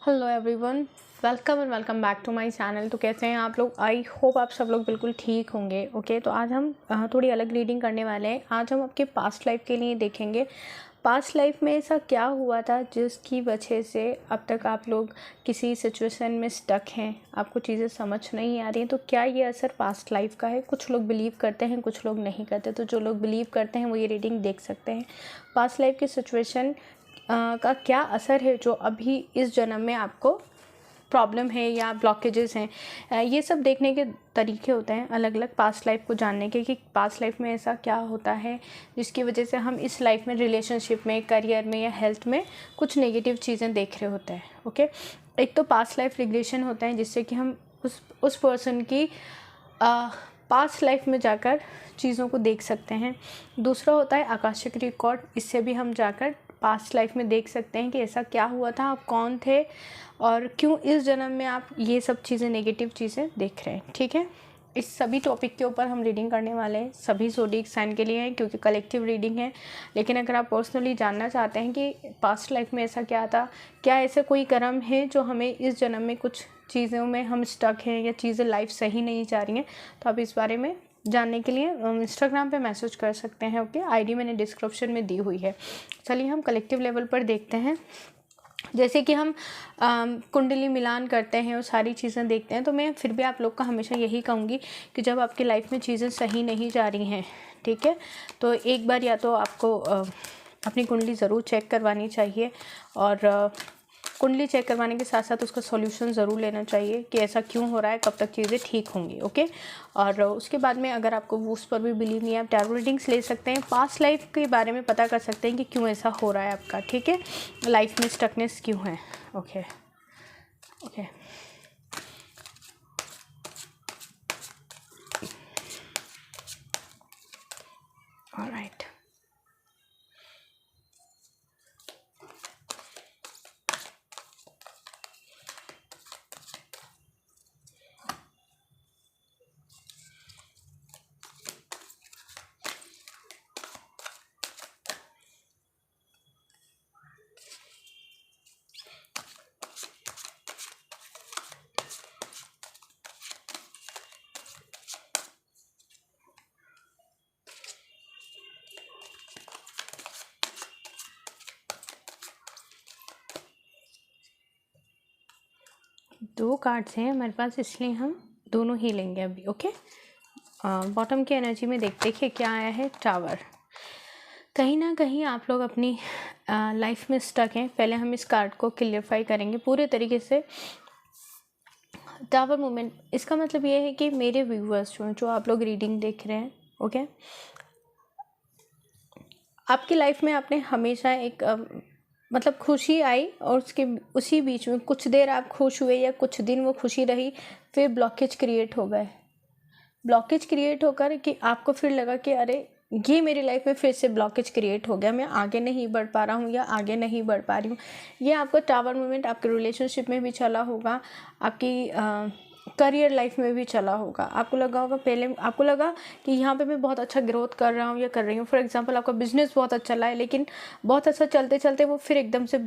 Hello everyone, welcome and welcome back to my channel. तो कैसे हैं आप लोग? आई होप आप सब लोग बिल्कुल ठीक होंगे। ओके, तो आज हम थोड़ी अलग रीडिंग करने वाले हैं। आज हम आपके पास्ट लाइफ के लिए देखेंगे पास्ट लाइफ में ऐसा क्या हुआ था जिसकी वजह से अब तक आप लोग किसी सिचुएशन में स्टक हैं, आपको चीज़ें समझ नहीं आ रही हैं। तो क्या ये असर पास्ट लाइफ का है? कुछ लोग बिलीव करते हैं, कुछ लोग नहीं करते। तो जो लोग बिलीव करते हैं वो ये रीडिंग देख सकते हैं। पास्ट लाइफ की सिचुएशन का क्या असर है जो अभी इस जन्म में आपको प्रॉब्लम है या ब्लॉकेजेस हैं। ये सब देखने के तरीके होते हैं अलग अलग पास्ट लाइफ को जानने के, कि पास्ट लाइफ में ऐसा क्या होता है जिसकी वजह से हम इस लाइफ में रिलेशनशिप में, करियर में या हेल्थ में कुछ नेगेटिव चीज़ें देख रहे होते हैं। ओके, एक तो पास्ट लाइफ रिग्रेशन होता है जिससे कि हम उस पर्सन की पास्ट लाइफ में जाकर चीज़ों को देख सकते हैं। दूसरा होता है आकाशिक रिकॉर्ड। इससे भी हम जाकर पास्ट लाइफ में देख सकते हैं कि ऐसा क्या हुआ था, आप कौन थे और क्यों इस जन्म में आप ये सब चीज़ें, नेगेटिव चीज़ें देख रहे हैं। ठीक है, इस सभी टॉपिक के ऊपर हम रीडिंग करने वाले हैं। सभी ज़ोडिएक साइन के लिए हैं क्योंकि कलेक्टिव रीडिंग है। लेकिन अगर आप पर्सनली जानना चाहते हैं कि पास्ट लाइफ में ऐसा क्या था, क्या ऐसा कोई कर्म है जो हमें इस जन्म में कुछ चीज़ों में हम स्टक हैं या चीज़ें लाइफ सही नहीं जा रही हैं, तो आप इस बारे में जानने के लिए इंस्टाग्राम पे मैसेज कर सकते हैं। ओके, आईडी मैंने डिस्क्रिप्शन में दी हुई है। चलिए हम कलेक्टिव लेवल पर देखते हैं। जैसे कि हम कुंडली मिलान करते हैं और सारी चीज़ें देखते हैं, तो मैं फिर भी आप लोग को हमेशा यही कहूँगी कि जब आपकी लाइफ में चीज़ें सही नहीं जा रही हैं, ठीक है, तो एक बार या तो आपको अपनी कुंडली ज़रूर चेक करवानी चाहिए और कुंडली चेक करवाने के साथ साथ उसका सॉल्यूशन ज़रूर लेना चाहिए कि ऐसा क्यों हो रहा है, कब तक चीज़ें ठीक होंगी। ओके, और उसके बाद में अगर आपको उस पर भी बिलीव नहीं है, आप टैरो रीडिंग्स ले सकते हैं, पास्ट लाइफ के बारे में पता कर सकते हैं कि क्यों ऐसा हो रहा है आपका। ठीक है, लाइफ में स्टकनेस क्यों है। Okay okay, alright. दो कार्ड्स हैं हमारे पास, इसलिए हम दोनों ही लेंगे अभी। ओके, बॉटम की एनर्जी में देखिए क्या आया है। टावर। कहीं ना कहीं आप लोग अपनी लाइफ में स्टक हैं। पहले हम इस कार्ड को क्लियरफाई करेंगे पूरे तरीके से। टावर मूवमेंट, इसका मतलब ये है कि मेरे व्यूअर्स जो आप लोग रीडिंग देख रहे हैं, ओके, आपकी लाइफ में आपने हमेशा एक मतलब खुशी आई और उसके उसी बीच में कुछ देर आप खुश हुए या कुछ दिन वो खुशी रही, फिर ब्लॉकेज क्रिएट हो गए। ब्लॉकेज क्रिएट होकर कि आपको फिर लगा कि अरे ये मेरी लाइफ में फिर से ब्लॉकेज क्रिएट हो गया, मैं आगे नहीं बढ़ पा रहा हूँ या आगे नहीं बढ़ पा रही हूँ। ये आपका टावर मूवमेंट आपके रिलेशनशिप में भी चला होगा, आपकी करियर लाइफ में भी चला होगा। आपको लगा होगा, पहले आपको लगा कि यहाँ पे मैं बहुत अच्छा ग्रोथ कर रहा हूँ या कर रही हूँ। फॉर एग्जांपल आपका बिजनेस बहुत अच्छा चला है, लेकिन बहुत अच्छा चलते चलते वो फिर एकदम से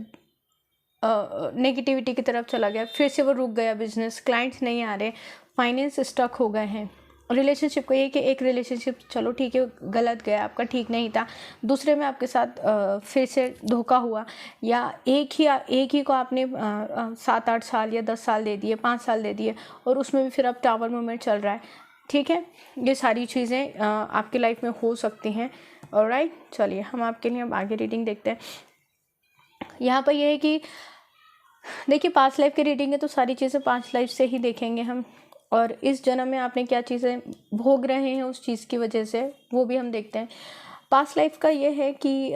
नेगेटिविटी की तरफ चला गया, फिर से वो रुक गया बिजनेस, क्लाइंट्स नहीं आ रहे, फाइनेंस स्टक हो गए हैं। रिलेशनशिप को ये कि एक रिलेशनशिप चलो ठीक है गलत गया, आपका ठीक नहीं था, दूसरे में आपके साथ फिर से धोखा हुआ, या एक ही को आपने 7-8 साल या 10 साल दे दिए, 5 साल दे दिए और उसमें भी फिर अब टावर मूवमेंट चल रहा है। ठीक है, ये सारी चीज़ें आपकी लाइफ में हो सकती हैं। ऑलराइट, चलिए हम आपके लिए अब आगे रीडिंग देखते हैं। यहाँ पर यह है कि देखिए पास्ट लाइफ की रीडिंग है तो सारी चीज़ें पास्ट लाइफ से ही देखेंगे हम, और इस जन्म में आपने क्या चीज़ें भोग रहे हैं उस चीज़ की वजह से वो भी हम देखते हैं। पास्ट लाइफ का ये है कि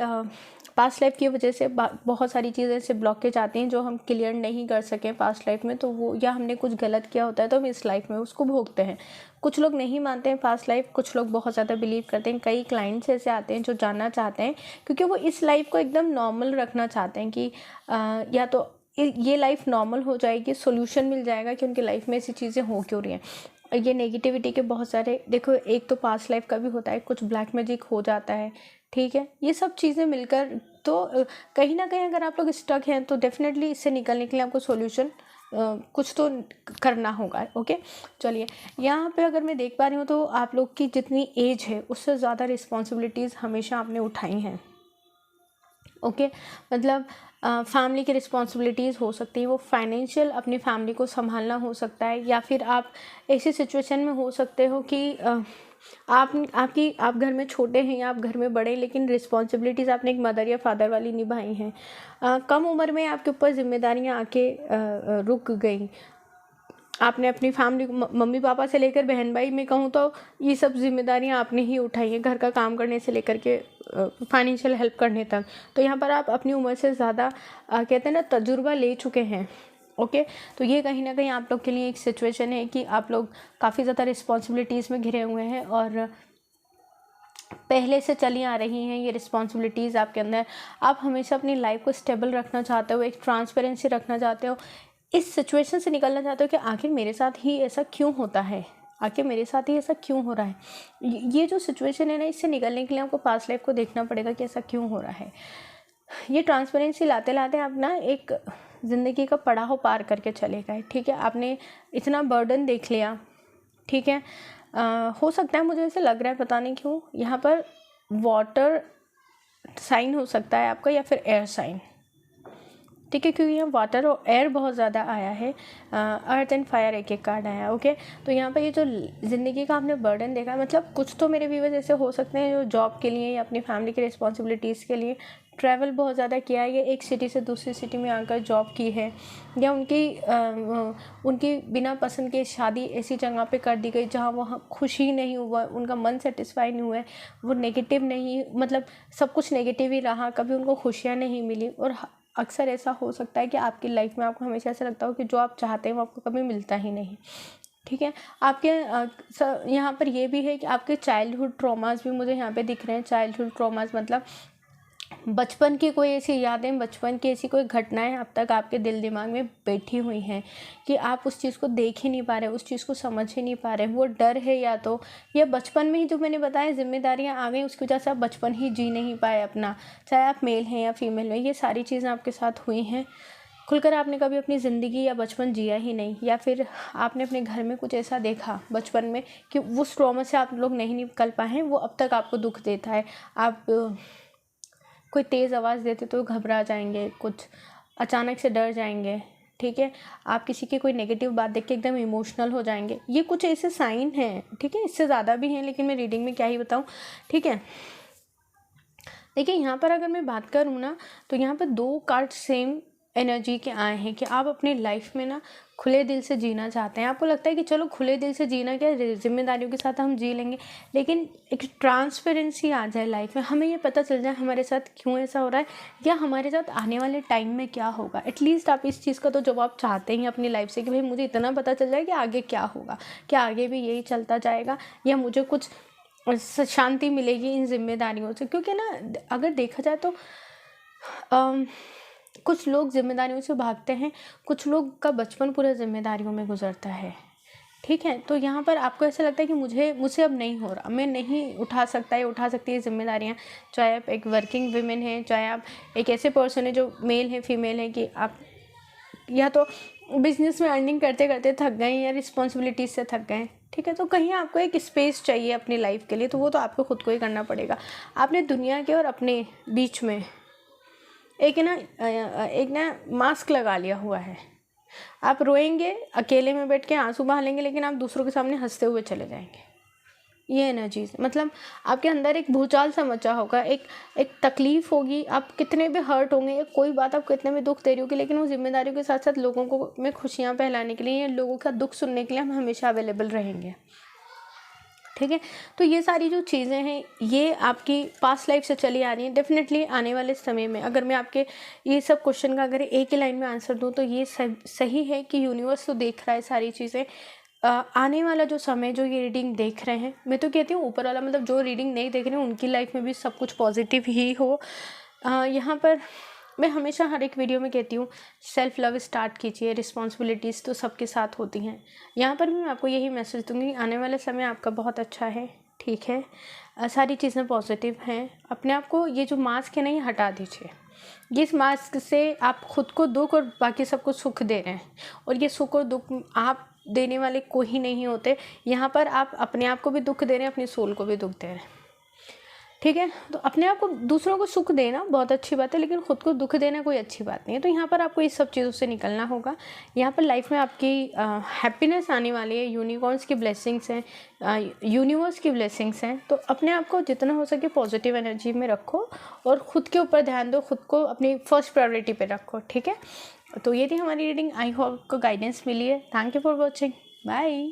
पास्ट लाइफ की वजह से बहुत सारी चीज़ें ऐसे ब्लॉकेज आती हैं जो हम क्लियर नहीं कर सकें पास्ट लाइफ में, तो वो या हमने कुछ गलत किया होता है तो हम इस लाइफ में उसको भोगते हैं। कुछ लोग नहीं मानते हैं पास्ट लाइफ, कुछ लोग बहुत ज़्यादा बिलीव करते हैं। कई क्लाइंट्स ऐसे आते हैं जो जानना चाहते हैं क्योंकि वो इस लाइफ को एकदम नॉर्मल रखना चाहते हैं कि या तो ये लाइफ नॉर्मल हो जाएगी, सोल्यूशन मिल जाएगा कि उनकी लाइफ में ऐसी चीज़ें हो क्यों रही हैं। ये नेगेटिविटी के बहुत सारे, देखो एक तो पास्ट लाइफ का भी होता है, कुछ ब्लैक मैजिक हो जाता है, ठीक है, ये सब चीज़ें मिलकर कहीं ना कहीं अगर आप लोग स्टक हैं तो डेफिनेटली इससे निकलने के लिए आपको सॉल्यूशन कुछ तो करना होगा। ओके, चलिए यहाँ पे अगर मैं देख पा रही हूँ तो आप लोग की जितनी एज है उससे ज़्यादा रिस्पॉन्सिबिलिटीज़ हमेशा आपने उठाई हैं। ओके, मतलब फैमिली की रिस्पॉन्सिबिलिटीज़ हो सकती है, वो फाइनेंशियल अपनी फैमिली को संभालना हो सकता है, या फिर आप ऐसी सिचुएशन में हो सकते हो कि आप घर में छोटे हैं या आप घर में बड़े हैं, लेकिन रिस्पॉन्सिबिलिटीज़ आपने एक मदर या फादर वाली निभाई हैं। कम उम्र में आपके ऊपर जिम्मेदारियां आके रुक गई। आपने अपनी फैमिली मम्मी पापा से लेकर बहन भाई में कहूँ तो ये सब जिम्मेदारियां आपने ही उठाई हैं, घर का काम करने से लेकर के फाइनेंशियल हेल्प करने तक। तो यहाँ पर आप अपनी उम्र से ज़्यादा कहते हैं ना तजुर्बा ले चुके हैं। ओके, तो ये कहीं ना कहीं आप लोग के लिए एक सिचुएशन है कि आप लोग काफ़ी ज़्यादा रिस्पॉन्सिबिलिटीज़ में घिरे हुए हैं और पहले से चली आ रही हैं ये रिस्पॉन्सिबिलिटीज़ आपके अंदर। आप हमेशा अपनी लाइफ को स्टेबल रखना चाहते हो, एक ट्रांसपेरेंसी रखना चाहते हो, इस सिचुएशन से निकलना चाहते हो कि आखिर मेरे साथ ही ऐसा क्यों होता है, आखिर मेरे साथ ही ऐसा क्यों हो रहा है। ये जो सिचुएशन है ना, इससे निकलने के लिए आपको पास्ट लाइफ को देखना पड़ेगा कि ऐसा क्यों हो रहा है। ये ट्रांसपेरेंसी लाते लाते आप ना एक ज़िंदगी का पड़ाव पार करके चले गए। ठीक है, आपने इतना बर्डन देख लिया। ठीक है, हो सकता है, मुझे ऐसे लग रहा है, पता नहीं क्यों, यहाँ पर वाटर साइन हो सकता है आपका या फिर एयर साइन। ठीक है, क्योंकि यहाँ वाटर और एयर बहुत ज़्यादा आया है, अर्थ एंड फायर एक एक कार्ड आया है। ओके, तो यहाँ पर ये जो ज़िंदगी का आपने बर्डन देखा है, मतलब कुछ तो मेरे व्यूअर्स ऐसे हो सकते हैं जो जॉब के लिए या अपनी फैमिली की रिस्पॉन्सिबिलिटीज़ के लिए ट्रैवल बहुत ज़्यादा किया है, या एक सिटी से दूसरी सिटी में आकर जॉब की है, या उनकी बिना पसंद के शादी ऐसी जगह पे कर दी गई जहाँ वहाँ खुशी नहीं हुआ, उनका मन सेटिस्फाई नहीं हुआ है, वो नेगेटिव नहीं, मतलब सब कुछ नेगेटिव ही रहा, कभी उनको खुशियाँ नहीं मिली। और अक्सर ऐसा हो सकता है कि आपकी लाइफ में आपको हमेशा ऐसा लगता हो कि जो आप चाहते हैं वो आपको कभी मिलता ही नहीं। ठीक है, आपके यहाँ पर ये भी है कि आपके चाइल्डहुड ट्रॉमास भी मुझे यहाँ पे दिख रहे हैं। चाइल्डहुड ट्रॉमास मतलब बचपन की कोई ऐसी यादें, बचपन की ऐसी कोई घटनाएं अब तक आपके दिल दिमाग में बैठी हुई हैं कि आप उस चीज़ को देख ही नहीं पा रहे, उस चीज़ को समझ ही नहीं पा रहे। वो डर है या बचपन में ही जो मैंने बताया जिम्मेदारियां आ गई, उसकी वजह से आप बचपन ही जी नहीं पाए अपना, चाहे आप मेल हैं या फीमेल हैं। ये सारी चीज़ें आपके साथ हुई हैं। खुलकर आपने कभी अपनी ज़िंदगी या बचपन जिया ही नहीं, या फिर आपने अपने घर में कुछ ऐसा देखा बचपन में कि उस ट्रॉमा से आप लोग नहीं निकल पाए हैं, वो अब तक आपको दुख देता है। आप कोई तेज़ आवाज़ देते तो घबरा जाएंगे, कुछ अचानक से डर जाएंगे। ठीक है, आप किसी की कोई नेगेटिव बात देख के एकदम इमोशनल हो जाएंगे। ये कुछ ऐसे साइन हैं। ठीक है, इससे ज़्यादा भी हैं, लेकिन मैं रीडिंग में क्या ही बताऊँ। ठीक है, देखिए यहाँ पर अगर मैं बात करूँ ना, तो यहाँ पर 2 कार्ड सेम एनर्जी के आए हैं कि आप अपनी लाइफ में ना खुले दिल से जीना चाहते हैं। आपको लगता है कि चलो खुले दिल से जीना क्या, जिम्मेदारियों के साथ हम जी लेंगे, लेकिन एक ट्रांसपेरेंसी आ जाए लाइफ में, हमें ये पता चल जाए हमारे साथ क्यों ऐसा हो रहा है या हमारे साथ आने वाले टाइम में क्या होगा। एटलीस्ट आप इस चीज़ का तो जवाब चाहते हैं अपनी लाइफ से कि भाई मुझे इतना पता चल जाए कि आगे क्या होगा, क्या आगे भी यही चलता जाएगा या मुझे कुछ शांति मिलेगी इन जिम्मेदारियों से। क्योंकि ना अगर देखा जाए तो कुछ लोग जिम्मेदारियों से भागते हैं, कुछ लोग का बचपन पूरा जिम्मेदारियों में गुजरता है। ठीक है, तो यहाँ पर आपको ऐसा लगता है कि मुझसे अब नहीं हो रहा, मैं नहीं उठा सकता या उठा सकती है जिम्मेदारियाँ। चाहे आप एक वर्किंग वुमेन हैं, चाहे आप एक ऐसे पर्सन है जो मेल है फीमेल है, कि आप या तो बिजनेस में अर्निंग करते करते थक गए या रिस्पॉन्सिबिलिटीज से थक गए। ठीक है, तो कहीं आपको एक स्पेस चाहिए अपनी लाइफ के लिए, तो वो तो आपको खुद को ही करना पड़ेगा। आपने दुनिया के और अपने बीच में एक ना मास्क लगा लिया हुआ है। आप रोएंगे अकेले में बैठ के, आंसू बहा लेंगे, लेकिन आप दूसरों के सामने हंसते हुए चले जाएंगे। ये एनर्जीज मतलब आपके अंदर एक भूचाल सा मचा होगा, एक तकलीफ होगी, आप कितने भी हर्ट होंगे, या कोई बात आप कितने भी दुख दे रही होगी, लेकिन वो जिम्मेदारियों के साथ साथ लोगों को में खुशियाँ फैलाने के लिए या लोगों का दुख सुनने के लिए हम हमेशा अवेलेबल रहेंगे। ठीक है, तो ये सारी जो चीज़ें हैं ये आपकी पास्ट लाइफ से चली आ रही हैं। डेफिनेटली आने वाले समय में अगर मैं आपके ये सब क्वेश्चन का अगर एक ही लाइन में आंसर दूं तो ये सही है कि यूनिवर्स तो देख रहा है सारी चीज़ें। आने वाला जो समय जो ये रीडिंग देख रहे हैं, मैं तो कहती हूँ ऊपर वाला मतलब जो रीडिंग नहीं देख रहे हैं उनकी लाइफ में भी सब कुछ पॉजिटिव ही हो। यहाँ पर मैं हमेशा हर एक वीडियो में कहती हूँ सेल्फ लव स्टार्ट कीजिए, रिस्पॉन्सिबिलिटीज़ तो सबके साथ होती हैं। यहाँ पर भी मैं आपको यही मैसेज दूँगी, आने वाला समय आपका बहुत अच्छा है। ठीक है। सारी चीज़ें पॉजिटिव हैं। अपने आप को ये जो मास्क है ना, ये हटा दीजिए। इस मास्क से आप खुद को दुख और बाकी सबको सुख दे रहे हैं, और ये सुख और दुख आप देने वाले कोई नहीं होते। यहाँ पर आप अपने आप को भी दुख दे रहे हैं, अपनी सोल को भी दुख दे रहे हैं, ठीक है। तो अपने आप को, दूसरों को सुख देना बहुत अच्छी बात है, लेकिन खुद को दुख देना कोई अच्छी बात नहीं है। तो यहाँ पर आपको इस सब चीज़ों से निकलना होगा। यहाँ पर लाइफ में आपकी हैप्पीनेस आने वाली है, यूनिकॉर्न्स की ब्लेसिंग्स हैं, यूनिवर्स की ब्लेसिंग्स हैं। तो अपने आप को जितना हो सके पॉजिटिव एनर्जी में रखो, और ख़ुद के ऊपर ध्यान दो, खुद को अपनी फर्स्ट प्रायोरिटी पे रखो, ठीक है। तो ये थी हमारी रीडिंग। आई होप आपको गाइडेंस मिली है। Thank you for watching. Bye.